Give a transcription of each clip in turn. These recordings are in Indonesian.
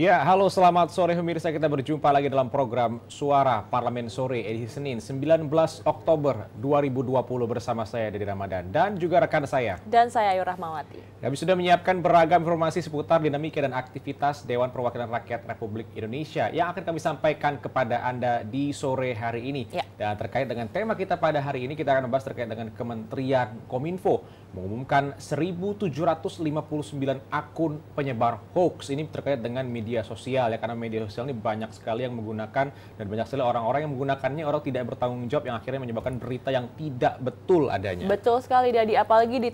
Ya, halo selamat sore pemirsa. Kita berjumpa lagi dalam program Suara Parlemen Sore edisi Senin 19 Oktober 2020 bersama saya Dede Ramadan dan juga rekan saya. Dan saya Ayu Rahmawati. Kami sudah menyiapkan beragam informasi seputar dinamika dan aktivitas Dewan Perwakilan Rakyat Republik Indonesia yang akan kami sampaikan kepada Anda di sore hari ini. Ya. Dan terkait dengan tema kita pada hari ini, kita akan membahas terkait dengan Kementerian Kominfo mengumumkan 1.759 akun penyebar hoax. Ini terkait dengan media sosial ya, karena media sosial ini banyak sekali yang menggunakan dan banyak sekali orang-orang yang menggunakannya orang tidak bertanggung jawab yang akhirnya menyebabkan berita yang tidak betul adanya. Betul sekali Dadi, apalagi di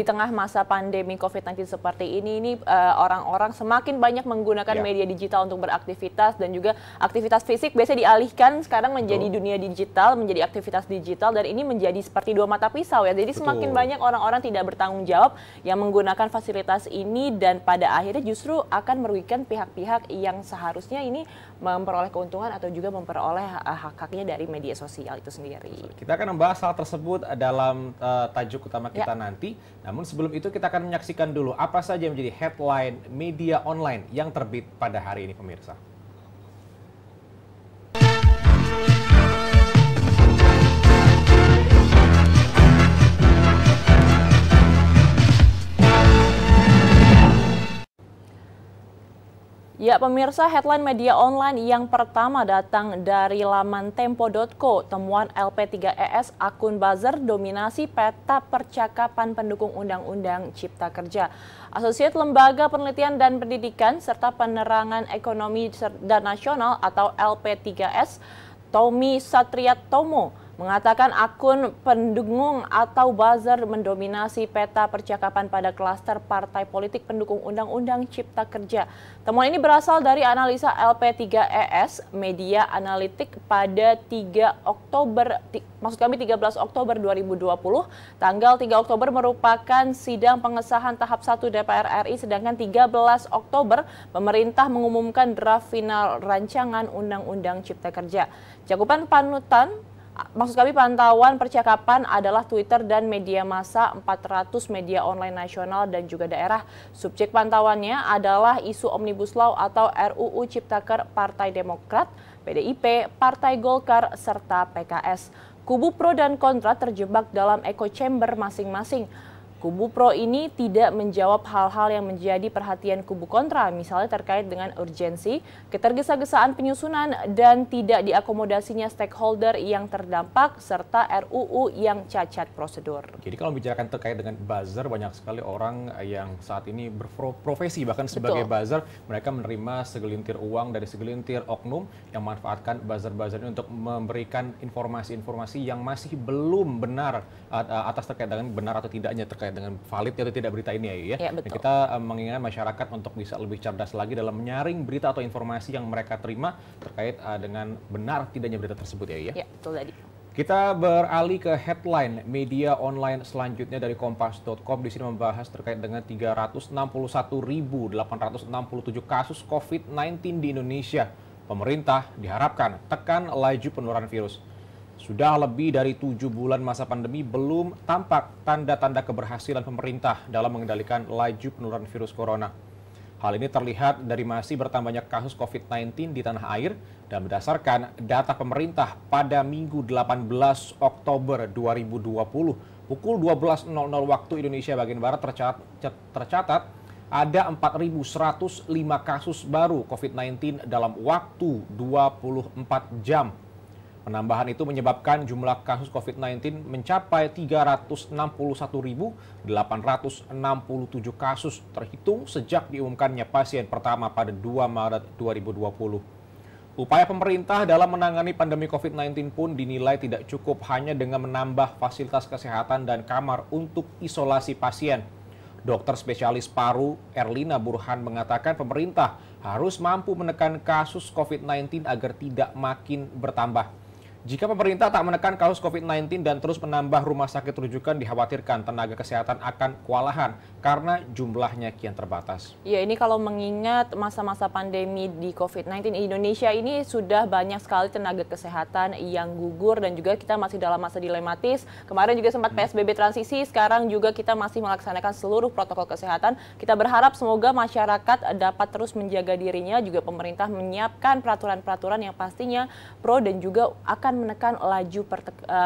tengah masa pandemi COVID-19 seperti ini orang-orang semakin banyak menggunakan media digital untuk beraktivitas dan juga aktivitas fisik biasanya dialihkan sekarang menjadi dunia digital, menjadi aktivitas digital, dan ini menjadi seperti dua mata pisau ya. Jadi semakin banyak orang-orang tidak bertanggung jawab yang menggunakan fasilitas ini dan pada akhirnya justru akan merugikan pihak-pihak yang seharusnya ini memperoleh keuntungan atau juga memperoleh hak-haknya dari media sosial itu sendiri. Kita akan membahas hal tersebut dalam tajuk utama kita nanti. Namun sebelum itu kita akan menyaksikan dulu apa saja yang menjadi headline media online yang terbit pada hari ini pemirsa. Ya pemirsa, headline media online yang pertama datang dari laman tempo.co. Temuan LP3ES akun buzzer dominasi peta percakapan pendukung Undang-Undang Cipta Kerja. Asosiat Lembaga Penelitian dan Pendidikan serta Penerangan Ekonomi dan Nasional atau LP3S, Tommy Satriatomo, mengatakan akun pendukung atau buzzer mendominasi peta percakapan pada klaster partai politik pendukung Undang-Undang Cipta Kerja. Temuan ini berasal dari analisa LP3ES Media Analitik pada 13 Oktober 2020. Tanggal 3 Oktober merupakan sidang pengesahan tahap 1 DPR RI, sedangkan 13 Oktober pemerintah mengumumkan draft final rancangan Undang-Undang Cipta Kerja. Cakupan pantauan percakapan adalah Twitter dan media massa 400 media online nasional dan juga daerah. Subjek pantauannya adalah isu Omnibus Law atau RUU Ciptaker Partai Demokrat, PDIP, Partai Golkar, serta PKS. Kubu pro dan kontra terjebak dalam echo chamber masing-masing. Kubu pro ini tidak menjawab hal-hal yang menjadi perhatian kubu kontra, misalnya terkait dengan urgensi, ketergesa-gesaan penyusunan, dan tidak diakomodasinya stakeholder yang terdampak, serta RUU yang cacat prosedur. Jadi kalau bicarakan terkait dengan buzzer, banyak sekali orang yang saat ini berprofesi bahkan sebagai buzzer, mereka menerima segelintir uang dari segelintir oknum yang memanfaatkan buzzer-buzzer ini untuk memberikan informasi-informasi yang masih belum benar atas terkait dengan benar atau tidaknya terkait dengan valid atau tidak berita ini ya. Dan kita mengingatkan masyarakat untuk bisa lebih cerdas lagi dalam menyaring berita atau informasi yang mereka terima terkait dengan benar tidaknya berita tersebut ya. Ya, betul tadi. Kita beralih ke headline media online selanjutnya dari kompas.com. Di sini membahas terkait dengan 361.867 kasus COVID-19 di Indonesia. Pemerintah diharapkan tekan laju penularan virus. Sudah lebih dari 7 bulan masa pandemi belum tampak tanda-tanda keberhasilan pemerintah dalam mengendalikan laju penularan virus corona. Hal ini terlihat dari masih bertambahnya kasus COVID-19 di tanah air dan berdasarkan data pemerintah pada Minggu 18 Oktober 2020 pukul 12.00 waktu Indonesia bagian Barat tercatat ada 4.105 kasus baru COVID-19 dalam waktu 24 jam. Penambahan itu menyebabkan jumlah kasus COVID-19 mencapai 361.867 kasus terhitung sejak diumumkannya pasien pertama pada 2 Maret 2020. Upaya pemerintah dalam menangani pandemi COVID-19 pun dinilai tidak cukup hanya dengan menambah fasilitas kesehatan dan kamar untuk isolasi pasien. Dokter spesialis paru Erlina Burhan mengatakan pemerintah harus mampu menekan kasus COVID-19 agar tidak makin bertambah. Jika pemerintah tak menekan kasus COVID-19 dan terus menambah rumah sakit rujukan, dikhawatirkan tenaga kesehatan akan kewalahan karena jumlahnya kian terbatas. Ya, ini kalau mengingat masa-masa pandemi di COVID-19 Indonesia ini sudah banyak sekali tenaga kesehatan yang gugur dan juga kita masih dalam masa dilematis. Kemarin juga sempat PSBB transisi, sekarang juga kita masih melaksanakan seluruh protokol kesehatan. Kita berharap semoga masyarakat dapat terus menjaga dirinya, juga pemerintah menyiapkan peraturan-peraturan yang pastinya pro dan juga akan menekan laju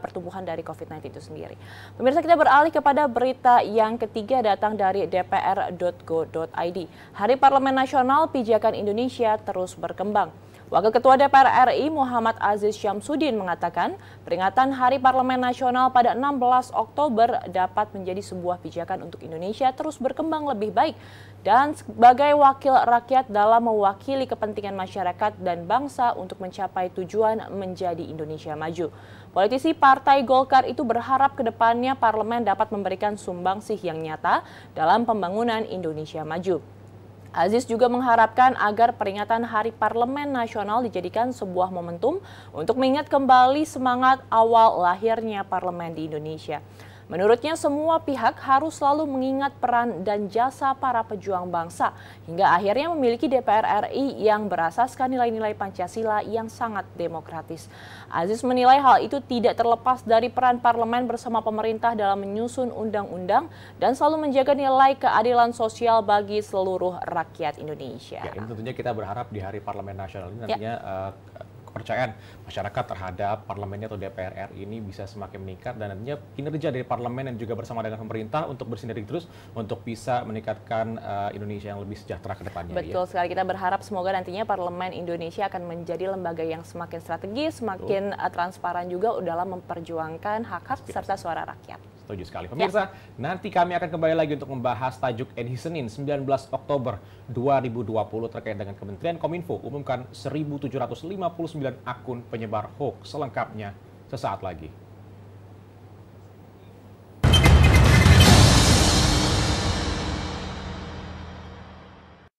pertumbuhan dari COVID-19 itu sendiri. Pemirsa, kita beralih kepada berita yang ketiga datang dari dpr.go.id. Hari Parlemen Nasional Pijakan Indonesia terus berkembang. Wakil Ketua DPR RI Muhammad Aziz Syamsuddin mengatakan, peringatan Hari Parlemen Nasional pada 16 Oktober dapat menjadi sebuah pijakan untuk Indonesia terus berkembang lebih baik dan sebagai wakil rakyat dalam mewakili kepentingan masyarakat dan bangsa untuk mencapai tujuan menjadi Indonesia maju. Politisi Partai Golkar itu berharap ke depannya parlemen dapat memberikan sumbangsih yang nyata dalam pembangunan Indonesia maju. Aziz juga mengharapkan agar peringatan Hari Parlemen Nasional dijadikan sebuah momentum untuk mengingat kembali semangat awal lahirnya parlemen di Indonesia. Menurutnya, semua pihak harus selalu mengingat peran dan jasa para pejuang bangsa hingga akhirnya memiliki DPR RI yang berasaskan nilai-nilai Pancasila yang sangat demokratis. Aziz menilai hal itu tidak terlepas dari peran parlemen bersama pemerintah dalam menyusun undang-undang dan selalu menjaga nilai keadilan sosial bagi seluruh rakyat Indonesia. Ya, ini tentunya kita berharap di Hari Parlemen Nasional ini nantinya kepercayaan masyarakat terhadap parlemennya atau DPR RI ini bisa semakin meningkat dan nantinya kinerja dari parlemen dan juga bersama dengan pemerintah untuk bersinergi terus untuk bisa meningkatkan Indonesia yang lebih sejahtera ke depannya. Betul sekali, kita berharap semoga nantinya parlemen Indonesia akan menjadi lembaga yang semakin strategis, semakin transparan juga dalam memperjuangkan hak-hak serta suara rakyat. Setuju sekali. Pemirsa, nanti kami akan kembali lagi untuk membahas tajuk edisi Senin 19 Oktober 2020 terkait dengan Kementerian Kominfo umumkan 1.759 akun penyebar hoax. Selengkapnya sesaat lagi.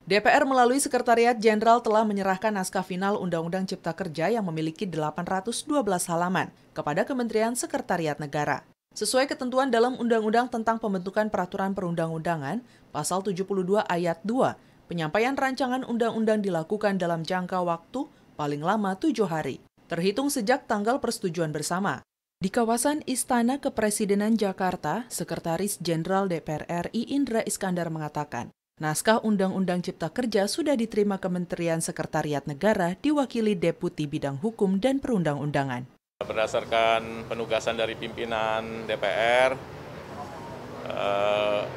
DPR melalui Sekretariat Jenderal telah menyerahkan naskah final Undang-Undang Cipta Kerja yang memiliki 812 halaman kepada Kementerian Sekretariat Negara. Sesuai ketentuan dalam Undang-Undang tentang Pembentukan Peraturan Perundang-undangan, Pasal 72 Ayat 2, penyampaian rancangan undang-undang dilakukan dalam jangka waktu paling lama 7 hari, terhitung sejak tanggal persetujuan bersama. Di kawasan Istana Kepresidenan Jakarta, Sekretaris Jenderal DPR RI Indra Iskandar mengatakan, naskah Undang-Undang Cipta Kerja sudah diterima Kementerian Sekretariat Negara diwakili Deputi Bidang Hukum dan Perundang-undangan. Berdasarkan penugasan dari pimpinan DPR,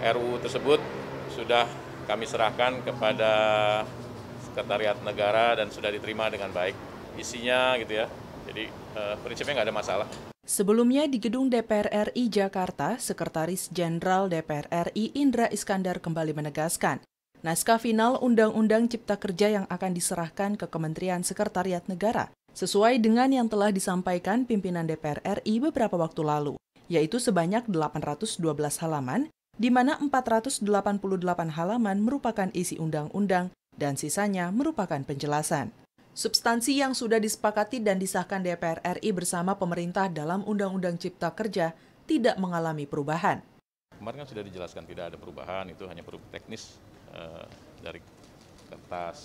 RUU tersebut sudah kami serahkan kepada Sekretariat Negara dan sudah diterima dengan baik. Isinya gitu ya, jadi prinsipnya nggak ada masalah. Sebelumnya di gedung DPR RI Jakarta, Sekretaris Jenderal DPR RI Indra Iskandar kembali menegaskan, naskah final Undang-Undang Cipta Kerja yang akan diserahkan ke Kementerian Sekretariat Negara sesuai dengan yang telah disampaikan pimpinan DPR RI beberapa waktu lalu, yaitu sebanyak 812 halaman, di mana 488 halaman merupakan isi undang-undang dan sisanya merupakan penjelasan. Substansi yang sudah disepakati dan disahkan DPR RI bersama pemerintah dalam Undang-Undang Cipta Kerja tidak mengalami perubahan. Kemarin kan sudah dijelaskan tidak ada perubahan, itu hanya perubahan teknis dari kertas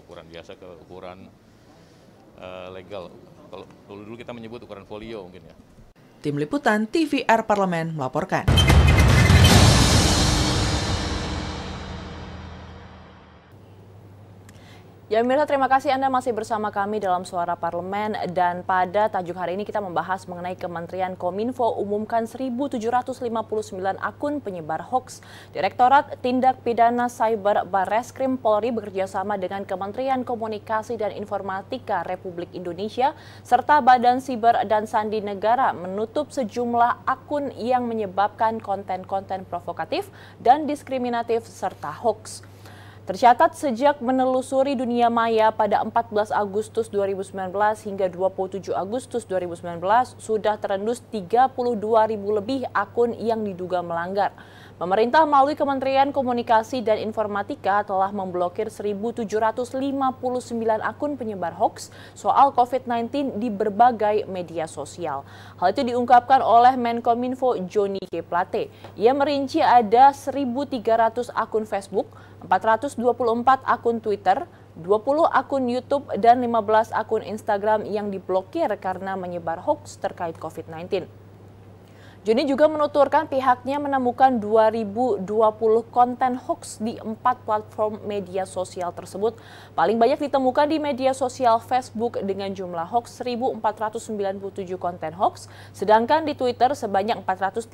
ukuran biasa ke ukuran legal. Kalau dulu kita menyebut ukuran folio mungkin ya. Tim Liputan TVR Parlemen melaporkan. Ya, pemirsa, terima kasih Anda masih bersama kami dalam Suara Parlemen, dan pada tajuk hari ini kita membahas mengenai Kementerian Kominfo umumkan 1.759 akun penyebar hoax. Direktorat Tindak Pidana Cyber Barreskrim Polri bekerjasama dengan Kementerian Komunikasi dan Informatika Republik Indonesia serta Badan Siber dan Sandi Negara menutup sejumlah akun yang menyebabkan konten-konten provokatif dan diskriminatif serta hoax. Tercatat sejak menelusuri dunia maya pada 14 Agustus 2019 hingga 27 Agustus 2019 sudah terendus 32.000 lebih akun yang diduga melanggar. Pemerintah melalui Kementerian Komunikasi dan Informatika telah memblokir 1.759 akun penyebar hoaks soal COVID-19 di berbagai media sosial. Hal itu diungkapkan oleh Menkominfo Johnny G. Plate. Ia merinci ada 1.300 akun Facebook, 424 akun Twitter, 20 akun YouTube, dan 15 akun Instagram yang diblokir karena menyebar hoaks terkait COVID-19. Johnny juga menuturkan pihaknya menemukan 2020 konten hoaks di 4 platform media sosial tersebut. Paling banyak ditemukan di media sosial Facebook dengan jumlah hoaks 1.497 konten hoaks, sedangkan di Twitter sebanyak 482,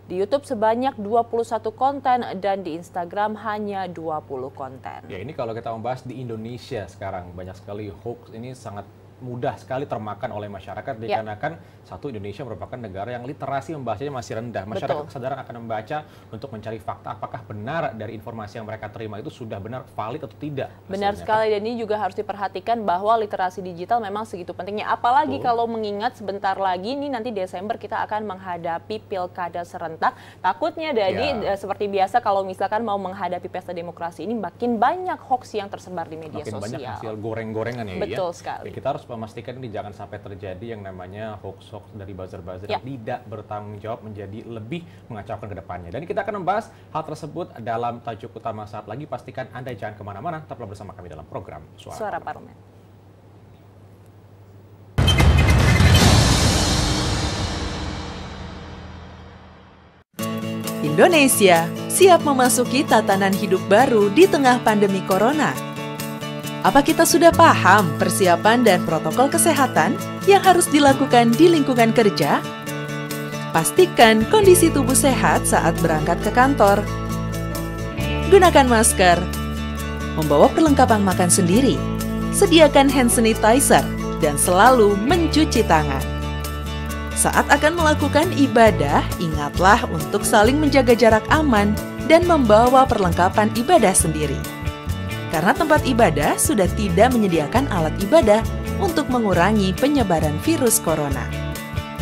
di YouTube sebanyak 21 konten, dan di Instagram hanya 20 konten. Ya, ini kalau kita membahas di Indonesia sekarang, banyak sekali hoaks ini sangat mudah sekali termakan oleh masyarakat dikarenakan satu, Indonesia merupakan negara yang literasi membacanya masih rendah. Masyarakat kesadaran akan membaca untuk mencari fakta apakah benar dari informasi yang mereka terima itu sudah benar, valid atau tidak. Benar sekali, dan ini juga harus diperhatikan bahwa literasi digital memang segitu pentingnya. Apalagi kalau mengingat sebentar lagi nih nanti Desember kita akan menghadapi pilkada serentak. Takutnya jadi seperti biasa kalau misalkan mau menghadapi pesta demokrasi ini makin banyak hoax yang tersebar di media sosial. Makin banyak hasil goreng-gorengan ya. Betul sekali. Kita harus memastikan ini jangan sampai terjadi yang namanya hoax-hoax dari buzzer-buzzer yang tidak bertanggung jawab menjadi lebih mengacaukan ke depannya. Dan kita akan membahas hal tersebut dalam tajuk utama saat lagi. Pastikan Anda jangan kemana-mana, tetaplah bersama kami dalam program Suara Parlemen. Indonesia siap memasuki tatanan hidup baru di tengah pandemi corona. Apa kita sudah paham persiapan dan protokol kesehatan yang harus dilakukan di lingkungan kerja? Pastikan kondisi tubuh sehat saat berangkat ke kantor. Gunakan masker. Membawa perlengkapan makan sendiri. Sediakan hand sanitizer dan selalu mencuci tangan. Saat akan melakukan ibadah, ingatlah untuk saling menjaga jarak aman dan membawa perlengkapan ibadah sendiri. Karena tempat ibadah sudah tidak menyediakan alat ibadah untuk mengurangi penyebaran virus corona.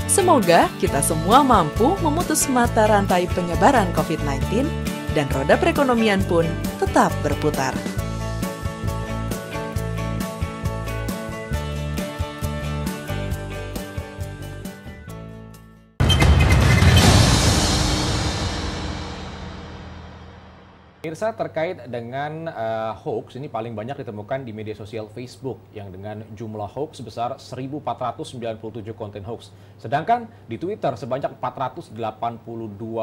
Semoga kita semua mampu memutus mata rantai penyebaran COVID-19 dan roda perekonomian pun tetap berputar. Pemirsa, terkait dengan hoax, ini paling banyak ditemukan di media sosial Facebook yang dengan jumlah hoax sebesar 1.497 konten hoax. Sedangkan di Twitter sebanyak 482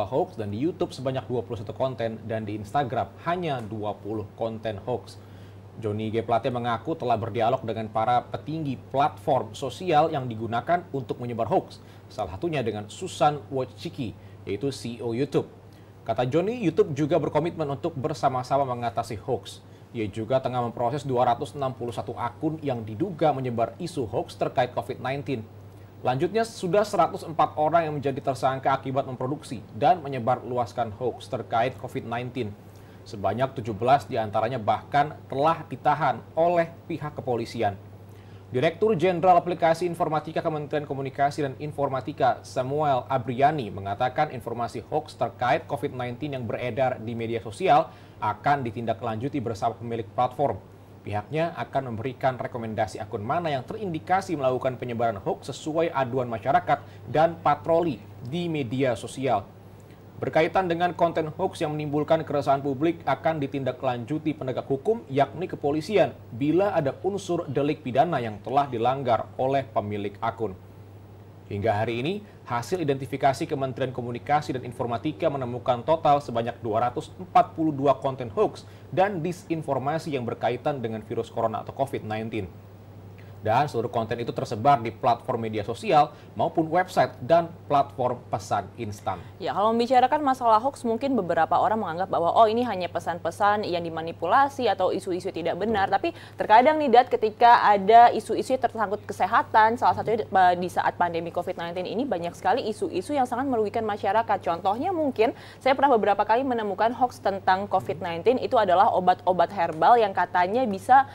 hoax, dan di YouTube sebanyak 21 konten, dan di Instagram hanya 20 konten hoax. Johnny G. Plate mengaku telah berdialog dengan para petinggi platform sosial yang digunakan untuk menyebar hoax. Salah satunya dengan Susan Wojcicki, yaitu CEO YouTube. Kata Johnny, YouTube juga berkomitmen untuk bersama-sama mengatasi hoax. Ia juga tengah memproses 261 akun yang diduga menyebar isu hoax terkait COVID-19. Lanjutnya, sudah 104 orang yang menjadi tersangka akibat memproduksi dan menyebar luaskan hoax terkait COVID-19. Sebanyak 17 diantaranya bahkan telah ditahan oleh pihak kepolisian. Direktur Jenderal Aplikasi Informatika Kementerian Komunikasi dan Informatika Samuel Abriani mengatakan informasi hoax terkait COVID-19 yang beredar di media sosial akan ditindaklanjuti bersama pemilik platform. Pihaknya akan memberikan rekomendasi akun mana yang terindikasi melakukan penyebaran hoax sesuai aduan masyarakat dan patroli di media sosial. Berkaitan dengan konten hoax yang menimbulkan keresahan publik akan ditindaklanjuti penegak hukum, yakni kepolisian, bila ada unsur delik pidana yang telah dilanggar oleh pemilik akun. Hingga hari ini, hasil identifikasi Kementerian Komunikasi dan Informatika menemukan total sebanyak 242 konten hoax dan disinformasi yang berkaitan dengan virus corona atau COVID-19. Dan seluruh konten itu tersebar di platform media sosial maupun website dan platform pesan instan. Ya, kalau membicarakan masalah hoax, mungkin beberapa orang menganggap bahwa oh ini hanya pesan-pesan yang dimanipulasi atau isu-isu tidak benar. Tapi terkadang nih Dat, ketika ada isu-isu tersangkut kesehatan, salah satunya di saat pandemi COVID-19 ini banyak sekali isu-isu yang sangat merugikan masyarakat. Contohnya mungkin saya pernah beberapa kali menemukan hoax tentang COVID-19 itu adalah obat-obat herbal yang katanya bisa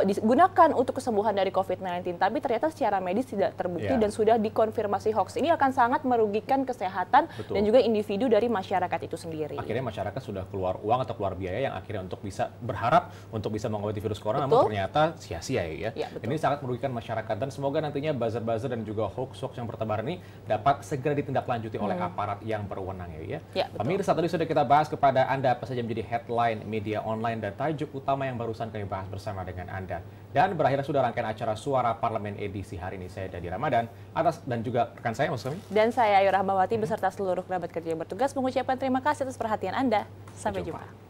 digunakan untuk kesembuhan dari COVID-19, tapi ternyata secara medis tidak terbukti dan sudah dikonfirmasi hoax. Ini akan sangat merugikan kesehatan dan juga individu dari masyarakat itu sendiri. Akhirnya masyarakat sudah keluar uang atau keluar biaya yang akhirnya untuk bisa berharap untuk bisa mengobati virus corona, namun ternyata sia-sia ya. Ini sangat merugikan masyarakat dan semoga nantinya buzzer-buzzer dan juga hoax-hoax yang bertebar ini dapat segera ditindaklanjuti oleh aparat yang berwenang ya. Pemirsa, tadi sudah kita bahas kepada Anda apa saja menjadi headline media online dan tajuk utama yang barusan kami bahas bersama dengan Anda. Dan berakhirnya sudah rangkaian acara Suara Parlemen edisi hari ini. Saya Dadi Ramadan, dan juga rekan saya, Mas Kami. Dan saya Ayu Rahmawati beserta seluruh kerabat kerja yang bertugas mengucapkan terima kasih atas perhatian Anda. Sampai jumpa.